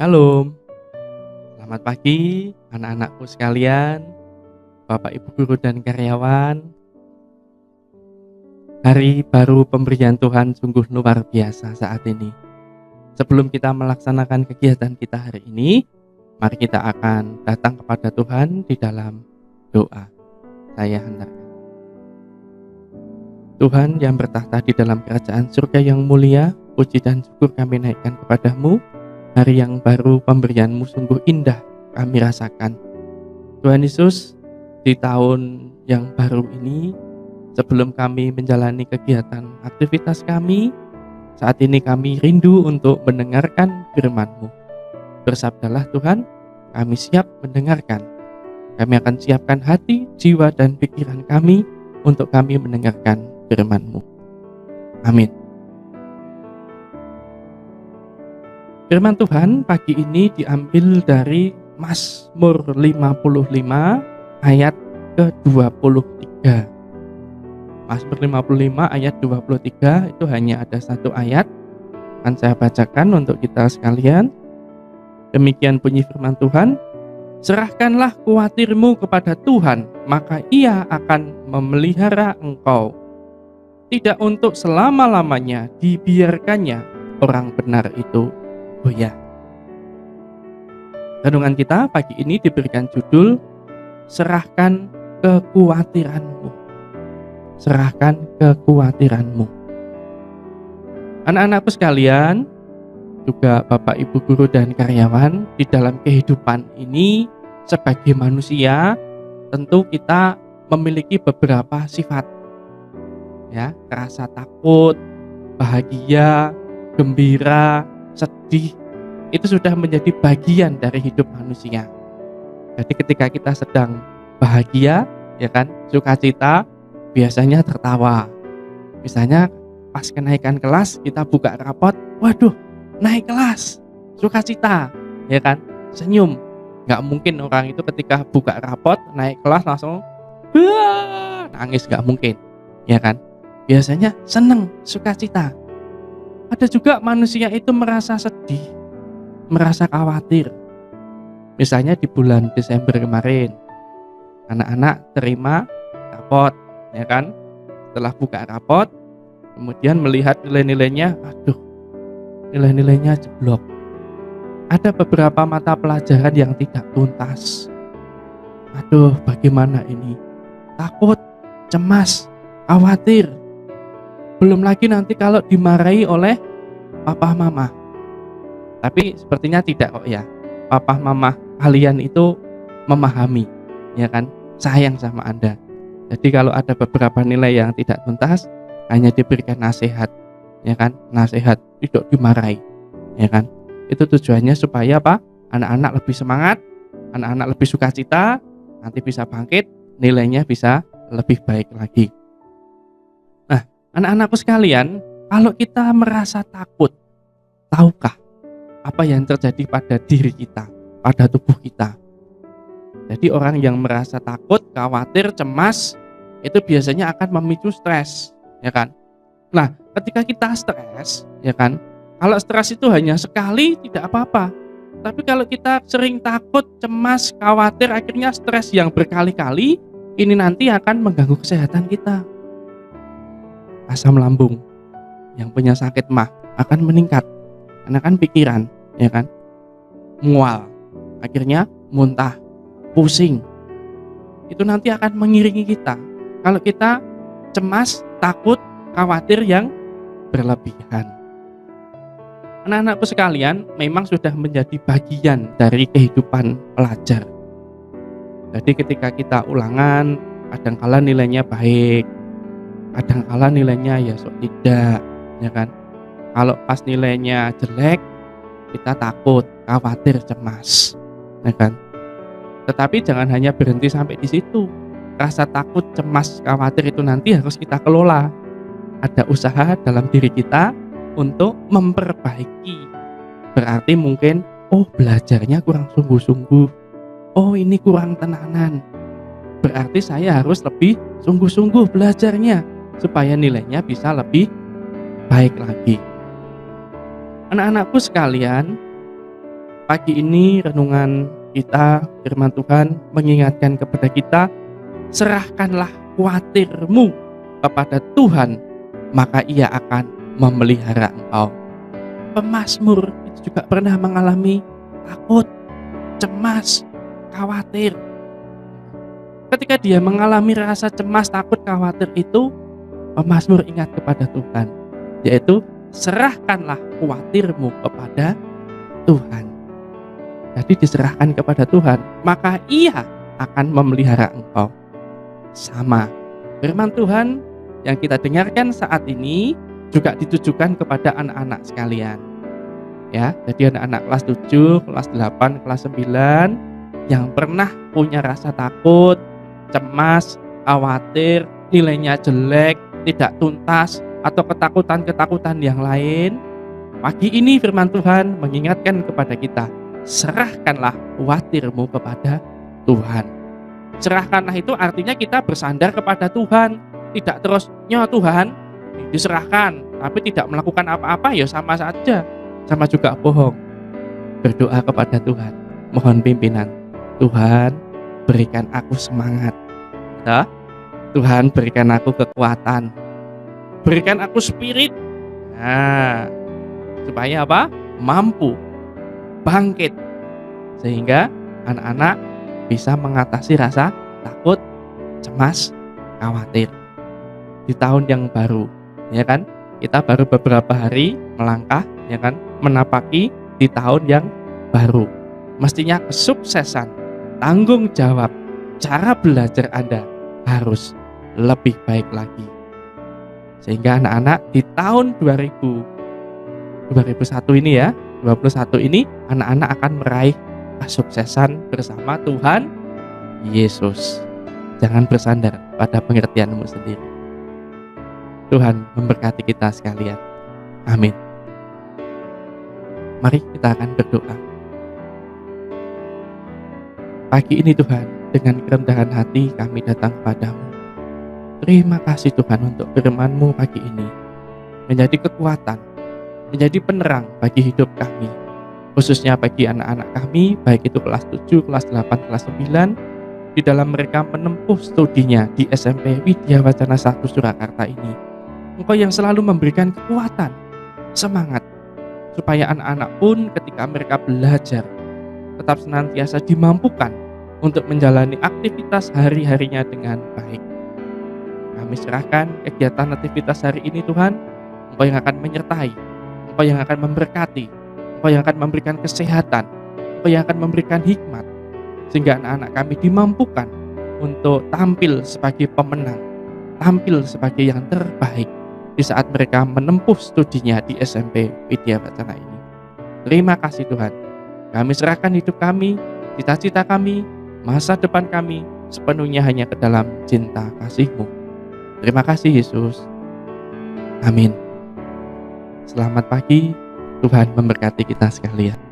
Shalom, selamat pagi anak-anakku sekalian, Bapak Ibu guru dan karyawan. Hari baru pemberian Tuhan sungguh luar biasa saat ini. Sebelum kita melaksanakan kegiatan kita hari ini, mari kita akan datang kepada Tuhan di dalam doa. Saya hantarkan. Tuhan yang bertahta di dalam kerajaan surga yang mulia, puji dan syukur kami naikkan kepadamu. Hari yang baru pemberianmu sungguh indah kami rasakan. Tuhan Yesus, di tahun yang baru ini, sebelum kami menjalani kegiatan aktivitas kami, saat ini kami rindu untuk mendengarkan firman-Mu. Bersabdalah Tuhan, kami siap mendengarkan. Kami akan siapkan hati, jiwa, dan pikiran kami untuk kami mendengarkan firman-Mu. Amin. Firman Tuhan pagi ini diambil dari Mazmur 55 ayat ke-23. Mazmur 55 ayat 23 itu hanya ada satu ayat. Akan saya bacakan untuk kita sekalian. Demikian bunyi firman Tuhan. Serahkanlah kuatirmu kepada Tuhan, maka Ia akan memelihara engkau. Tidak untuk selama-lamanya dibiarkannya orang benar itu goyah. Renungan kita pagi ini diberikan judul Serahkan kekhawatiranmu. Serahkan kekhawatiranmu. Anak-anakku sekalian, juga Bapak Ibu guru dan karyawan, di dalam kehidupan ini sebagai manusia tentu kita memiliki beberapa sifat. Ya, rasa takut, bahagia, gembira, sedih, itu sudah menjadi bagian dari hidup manusia. Jadi ketika kita sedang bahagia, ya kan, sukacita, biasanya tertawa. Misalnya pas kenaikan kelas kita buka rapot, waduh, naik kelas, sukacita, ya kan, senyum. Nggak mungkin orang itu ketika buka rapot, naik kelas langsung nangis, nggak mungkin, ya kan. Biasanya seneng, sukacita. Ada juga manusia itu merasa sedih, merasa khawatir. Misalnya di bulan Desember kemarin, anak-anak terima rapot, ya kan? Setelah buka rapot, kemudian melihat nilai-nilainya, aduh, nilai-nilainya jeblok. Ada beberapa mata pelajaran yang tidak tuntas. Aduh, bagaimana ini? Takut, cemas, khawatir. Belum lagi nanti kalau dimarahi oleh papa mama. Tapi sepertinya tidak kok ya. Papa mama kalian itu memahami, ya kan, sayang sama Anda. Jadi kalau ada beberapa nilai yang tidak tuntas, hanya diberikan nasihat, ya kan, nasihat, tidak dimarahi, ya kan. Itu tujuannya supaya apa? Anak-anak lebih semangat, anak-anak lebih sukacita, nanti bisa bangkit, nilainya bisa lebih baik lagi. Anak-anakku sekalian, kalau kita merasa takut, tahukah apa yang terjadi pada diri kita, pada tubuh kita? Jadi orang yang merasa takut, khawatir, cemas, itu biasanya akan memicu stres, ya kan? Nah, ketika kita stres, ya kan? Kalau stres itu hanya sekali tidak apa-apa. Tapi kalau kita sering takut, cemas, khawatir, akhirnya stres yang berkali-kali, ini nanti akan mengganggu kesehatan kita. Asam lambung yang punya sakit mah akan meningkat karena kan pikiran, ya kan, mual, akhirnya muntah, pusing. Itu nanti akan mengiringi kita kalau kita cemas, takut, khawatir yang berlebihan. Anak-anakku sekalian, memang sudah menjadi bagian dari kehidupan pelajar. Jadi ketika kita ulangan, kadang-kala nilainya baik, kadang-kala nilainya ya sok tidak, ya kan. Kalau pas nilainya jelek, kita takut, khawatir, cemas, ya kan. Tetapi jangan hanya berhenti sampai di situ. Rasa takut, cemas, khawatir itu nanti harus kita kelola. Ada usaha dalam diri kita untuk memperbaiki. Berarti mungkin, oh belajarnya kurang sungguh-sungguh, oh ini kurang tenanan. Berarti saya harus lebih sungguh-sungguh belajarnya, supaya nilainya bisa lebih baik lagi. Anak-anakku sekalian, Pagi ini renungan kita, firman Tuhan mengingatkan kepada kita, serahkanlah khawatirmu kepada Tuhan, maka Ia akan memelihara engkau. Pemazmur itu juga pernah mengalami takut, cemas, khawatir. Ketika dia mengalami rasa cemas, takut, khawatir itu, pemazmur ingat kepada Tuhan, yaitu serahkanlah khawatirmu kepada Tuhan. Jadi diserahkan kepada Tuhan, maka Ia akan memelihara engkau. Sama, firman Tuhan yang kita dengarkan saat ini juga ditujukan kepada anak-anak sekalian. Ya, jadi anak-anak kelas 7, kelas 8, kelas 9 yang pernah punya rasa takut, cemas, khawatir, nilainya jelek, tidak tuntas, atau ketakutan-ketakutan yang lain. Pagi ini firman Tuhan mengingatkan kepada kita, serahkanlah khawatirmu kepada Tuhan. Serahkanlah itu artinya kita bersandar kepada Tuhan, tidak terus, "Ya Tuhan, diserahkan," tapi tidak melakukan apa-apa, ya sama saja, sama juga bohong. Berdoa kepada Tuhan, mohon pimpinan. Tuhan, berikan aku semangat. Ya, Tuhan, berikan aku kekuatan. Berikan aku spirit. Nah, supaya apa? Mampu bangkit, sehingga anak-anak bisa mengatasi rasa takut, cemas, khawatir di tahun yang baru, ya kan? Kita baru beberapa hari melangkah, ya kan, menapaki di tahun yang baru. Mestinya kesuksesan, tanggung jawab, cara belajar Anda harus lebih baik lagi. Sehingga anak-anak di tahun 2021 ini ya, 21 ini anak-anak akan meraih kesuksesan bersama Tuhan Yesus. Jangan bersandar pada pengertianmu sendiri. Tuhan memberkati kita sekalian. Amin. Mari kita akan berdoa. Pagi ini Tuhan, dengan kerendahan hati kami datang kepadamu. Terima kasih Tuhan untuk firman-Mu pagi ini. Menjadi kekuatan, menjadi penerang bagi hidup kami. Khususnya bagi anak-anak kami, baik itu kelas 7, kelas 8, kelas 9, di dalam mereka menempuh studinya di SMP Widya Wacana 1 Surakarta ini. Engkau yang selalu memberikan kekuatan, semangat, supaya anak-anak pun ketika mereka belajar, tetap senantiasa dimampukan untuk menjalani aktivitas hari-harinya dengan baik. Kami serahkan kegiatan aktivitas hari ini Tuhan, Engkau yang akan menyertai, Engkau yang akan memberkati, Engkau yang akan memberikan kesehatan, Engkau yang akan memberikan hikmat, sehingga anak-anak kami dimampukan untuk tampil sebagai pemenang, tampil sebagai yang terbaik di saat mereka menempuh studinya di SMP Widya Wacana ini. Terima kasih Tuhan. Kami serahkan hidup kami, cita-cita kami, masa depan kami sepenuhnya hanya ke dalam cinta kasih-Mu. Terima kasih Yesus. Amin. Selamat pagi, Tuhan memberkati kita sekalian.